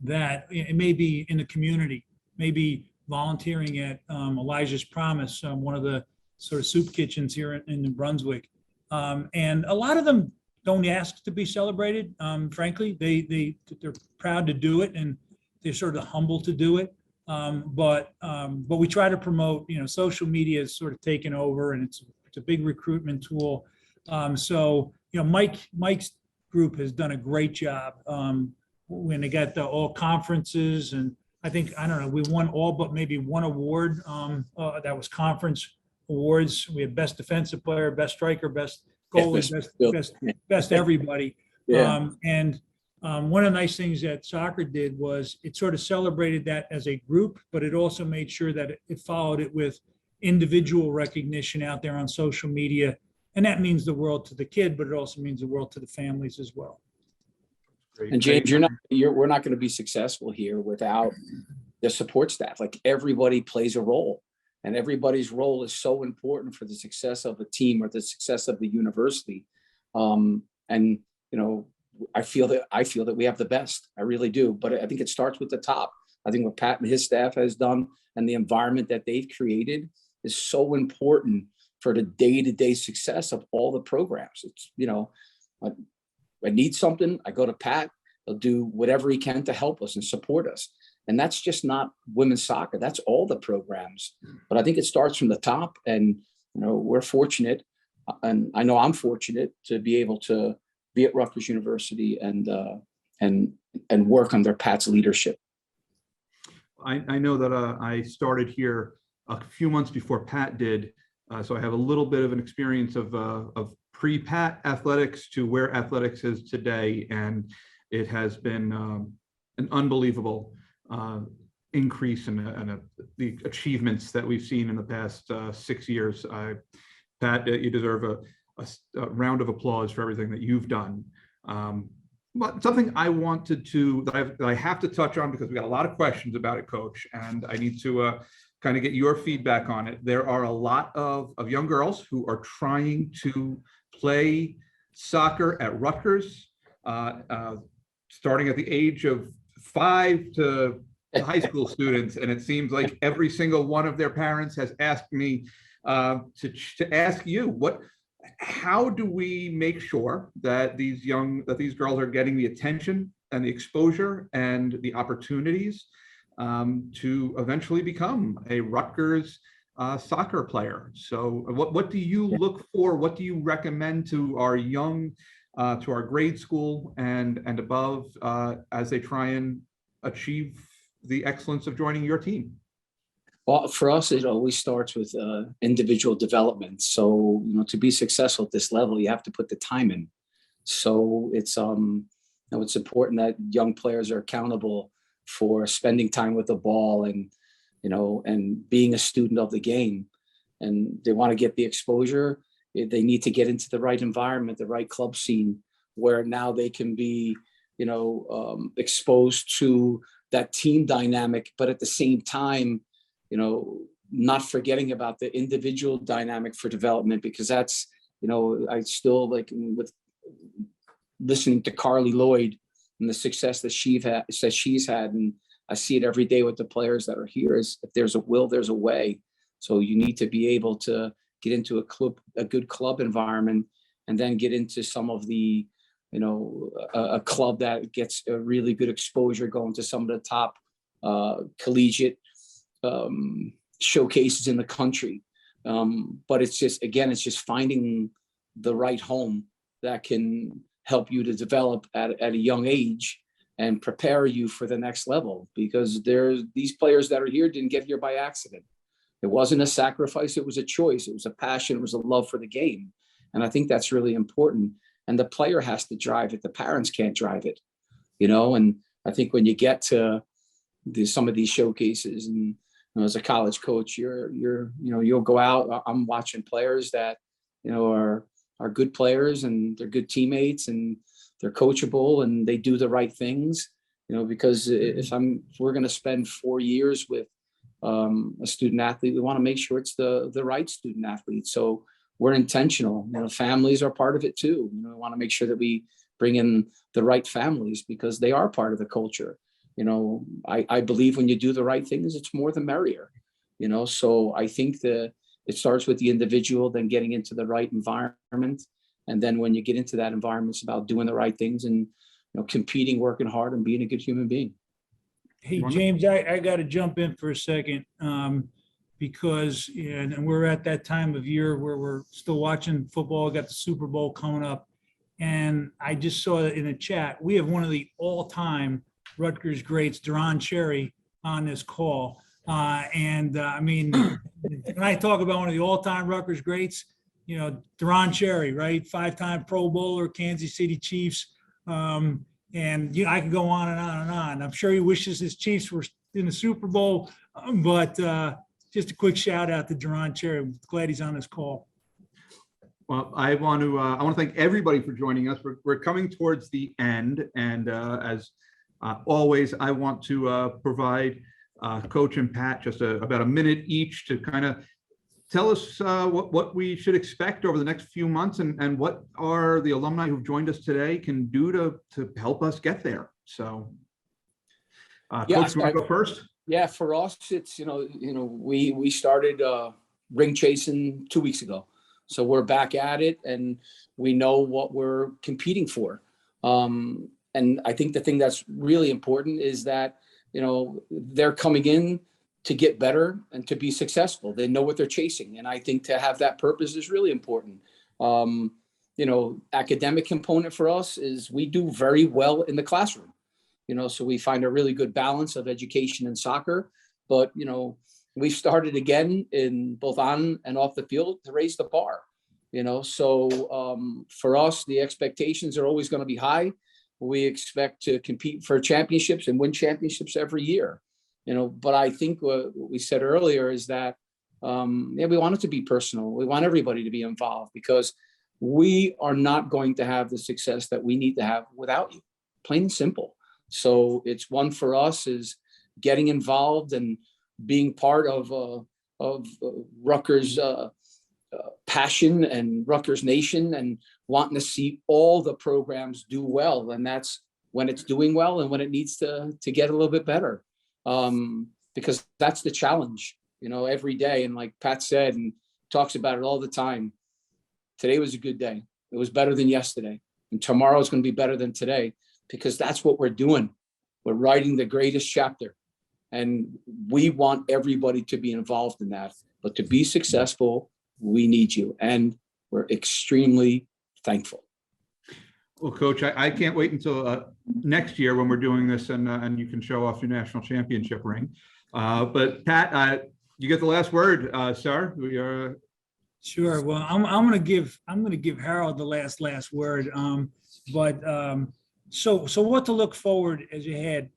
that it may be in the community, maybe volunteering at Elijah's Promise, one of the sort of soup kitchens here in New Brunswick. And a lot of them don't ask to be celebrated. Frankly, they're proud to do it, and they're sort of humble to do it. But we try to promote, social media is sort of taken over, and it's a big recruitment tool. So, Mike's group has done a great job when they got the all conferences, and I think, I don't know, we won all but maybe one award that was conference awards. We had best defensive player, best striker, best goalie, best everybody. Yeah. One of the nice things that soccer did was it sort of celebrated that as a group, but it also made sure that it followed it with individual recognition out there on social media. And that means the world to the kid, but it also means the world to the families as well. And James, we're not going to be successful here without the support staff. Like everybody plays a role, and everybody's role is so important for the success of a team or the success of the university. And I feel that we have the best. I really do. But I think it starts with the top. I think what Pat and his staff has done and the environment that they've created is so important for the day-to-day success of all the programs. It's, I need something, I go to Pat, he'll do whatever he can to help us and support us. And that's just not women's soccer. That's all the programs. But I think it starts from the top, and, we're fortunate, and I know I'm fortunate to be able to be at Rutgers University and work under Pat's leadership. I know that I started here a few months before Pat did, so I have a little bit of an experience of pre-Pat athletics to where athletics is today, and it has been an unbelievable increase in the achievements that we've seen in the past 6 years. Pat, you deserve a round of applause for everything that you've done. But something I wanted to, that I have to touch on, because we got a lot of questions about it, Coach, and I need to kind of get your feedback on it. There are a lot of young girls who are trying to play soccer at Rutgers, starting at the age of 5 to high school students, and it seems like every single one of their parents has asked me to ask you, how do we make sure that these girls are getting the attention and the exposure and the opportunities to eventually become a Rutgers soccer player? So what do you look for? What do you recommend to our to our grade school and above as they try and achieve the excellence of joining your team? Well, for us, it always starts with individual development. So, to be successful at this level, you have to put the time in. So it's important that young players are accountable for spending time with the ball and being a student of the game. And they want to get the exposure. They need to get into the right environment, the right club scene, where now they can be, exposed to that team dynamic, but at the same time, not forgetting about the individual dynamic for development, because that's, I still like with listening to Carly Lloyd and the success that she's had. And I see it every day with the players that are here, is if there's a will, there's a way. So you need to be able to get into a good club environment, and then get into some of the, a club that gets a really good exposure, going to some of the top collegiate showcases in the country. But it's just finding the right home that can help you to develop at a young age and prepare you for the next level, because these players that are here didn't get here by accident. It wasn't a sacrifice. It was a choice. It was a passion. It was a love for the game. And I think that's really important. And the player has to drive it. The parents can't drive it, and I think when you get to some of these showcases, and as a college coach, you'll go out. I'm watching players that, are good players, and they're good teammates, and they're coachable, and they do the right things, because if we're going to spend 4 years with a student athlete, we want to make sure it's the right student athlete. So we're intentional. Families are part of it too. We want to make sure that we bring in the right families, because they are part of the culture. I believe when you do the right things, it's more the merrier. So I think that it starts with the individual, then getting into the right environment. And then when you get into that environment, it's about doing the right things and, competing, working hard, and being a good human being. Hey, James, I got to jump in for a second, because and we're at that time of year where we're still watching football. Got the Super Bowl coming up. And I just saw in the chat, we have one of the all-time Rutgers greats, Duron Cherry, on this call. I mean, when I talk about one of the all-time Rutgers greats, Duron Cherry, right? 5-time Pro Bowler, Kansas City Chiefs. And I could go on and on and on. I'm sure he wishes his Chiefs were in the Super Bowl, but just a quick shout out to Duron Cherry. I'm glad he's on this call. Well, I want to thank everybody for joining us. We're coming towards the end, and as always, I want to provide Coach and Pat just about a minute each to kind of tell us what we should expect over the next few months and what are the alumni who've joined us today can do to help us get there. So, Coach, you want to go first? Yeah, for us, it's, we started ring chasing 2 weeks ago. So we're back at it and we know what we're competing for. And I think the thing that's really important is that, they're coming in to get better and to be successful. They know what they're chasing. And I think to have that purpose is really important. Academic component for us is we do very well in the classroom, so we find a really good balance of education and soccer. But, we've started again in both on and off the field to raise the bar, so for us, the expectations are always going to be high. We expect to compete for championships and win championships every year. But I think what we said earlier is that, we want it to be personal. We want everybody to be involved because we are not going to have the success that we need to have without you, plain and simple. So it's one for us is getting involved and being part of Rutgers passion and Rutgers Nation and wanting to see all the programs do well. And that's when it's doing well and when it needs to get a little bit better. Because that's the challenge, every day. And like Pat said, and talks about it all the time, today was a good day. It was better than yesterday. And tomorrow is going to be better than today because that's what we're doing. We're writing the greatest chapter. And we want everybody to be involved in that. But to be successful, we need you. And we're extremely thankful. Well, Coach, I can't wait until next year when we're doing this and you can show off your national championship ring. But Pat, you get the last word, sir. Sure. Well, I'm going to give Harold the last word. So what to look forward as ahead?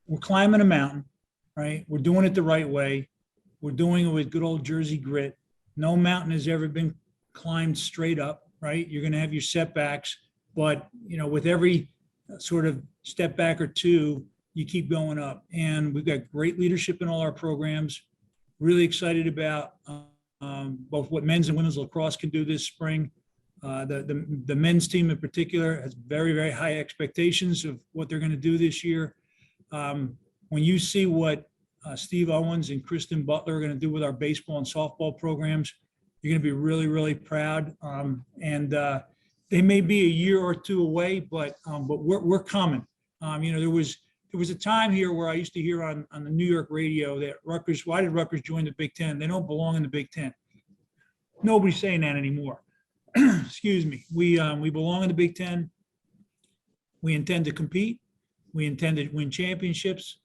We're climbing a mountain, right? We're doing it the right way. We're doing it with good old Jersey grit. No mountain has ever been climbed straight up, right? You're going to have your setbacks, but with every sort of step back or two, you keep going up. And we've got great leadership in all our programs. Really excited about both what men's and women's lacrosse can do this spring. The men's team in particular has very, very high expectations of what they're going to do this year. When you see what Steve Owens and Kristen Butler are going to do with our baseball and softball programs, you're going to be really, really proud. And they may be a year or two away, but we're coming. There was a time here where I used to hear on the New York radio that Rutgers, why did Rutgers join the Big Ten? They don't belong in the Big Ten. Nobody's saying that anymore. Excuse me. We belong in the Big Ten. We intend to compete. We intend to win championships.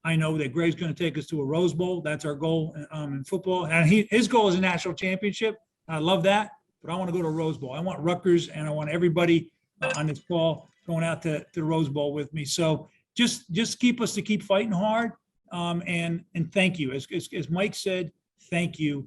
I know that Greg's going to take us to a Rose Bowl. That's our goal in football. And his goal is a national championship. I love that, but I want to go to a Rose Bowl. I want Rutgers, and I want everybody on this call going out to the Rose Bowl with me. So just keep fighting hard, and thank you. As Mike said, thank you.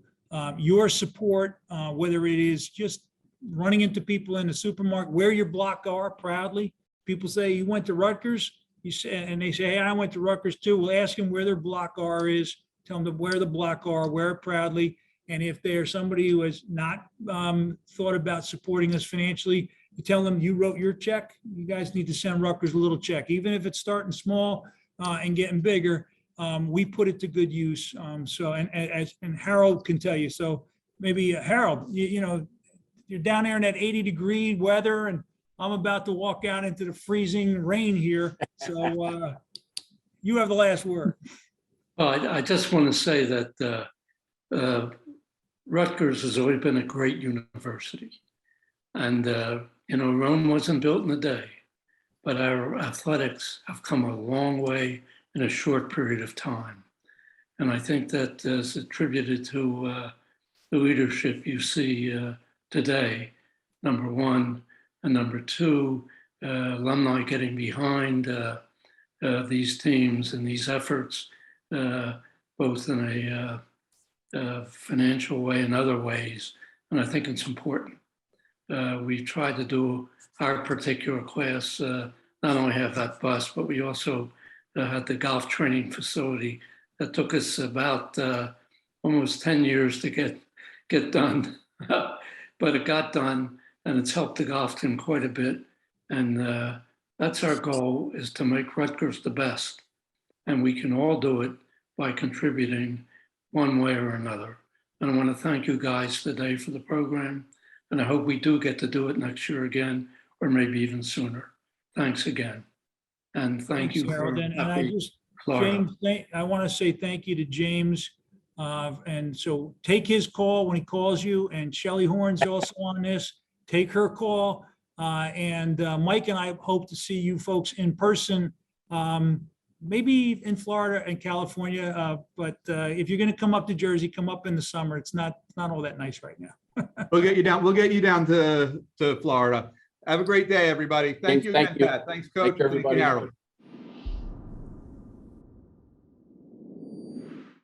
Your support, whether it is just running into people in the supermarket, wear your block R proudly. People say, you went to Rutgers? You say, and they say, hey, I went to Rutgers too. We'll ask them where their block R is. Tell them to wear the block R, wear it proudly. And if they're somebody who has not thought about supporting us financially, you tell them you wrote your check. You guys need to send Rutgers a little check, even if it's starting small and getting bigger. We put it to good use. And Harold can tell you. So maybe Harold, you're down there in that 80-degree weather, and I'm about to walk out into the freezing rain here. So you have the last word. Well, I just want to say that Rutgers has always been a great university. And, Rome wasn't built in a day, but our athletics have come a long way in a short period of time. And I think that is attributed to the leadership you see today, number one. And number two, alumni getting behind these teams and these efforts, both in a financial way and other ways. And I think it's important. We tried to do our particular class, not only have that bus, but we also had the golf training facility that took us about almost 10 years to get done. But it got done, and it's helped the golf team quite a bit. And that's our goal, is to make Rutgers the best. And we can all do it by contributing one way or another. And I want to thank you guys today for the program. And I hope we do get to do it next year again, or maybe even sooner. Thanks again. And thank you, Harold. And I just, Florida. James, I want to say thank you to James. And so take his call when he calls you, and Shelley Horn's also on this. Take her call. And Mike and I hope to see you folks in person, maybe in Florida and California. But if you're going to come up to Jersey, come up in the summer. It's not all that nice right now. We'll get you down. We'll get you down to Florida. Have a great day, everybody. Thank you again, Thank you. Pat. Thanks, Coach. Thank you, Thank you, everybody. Harold.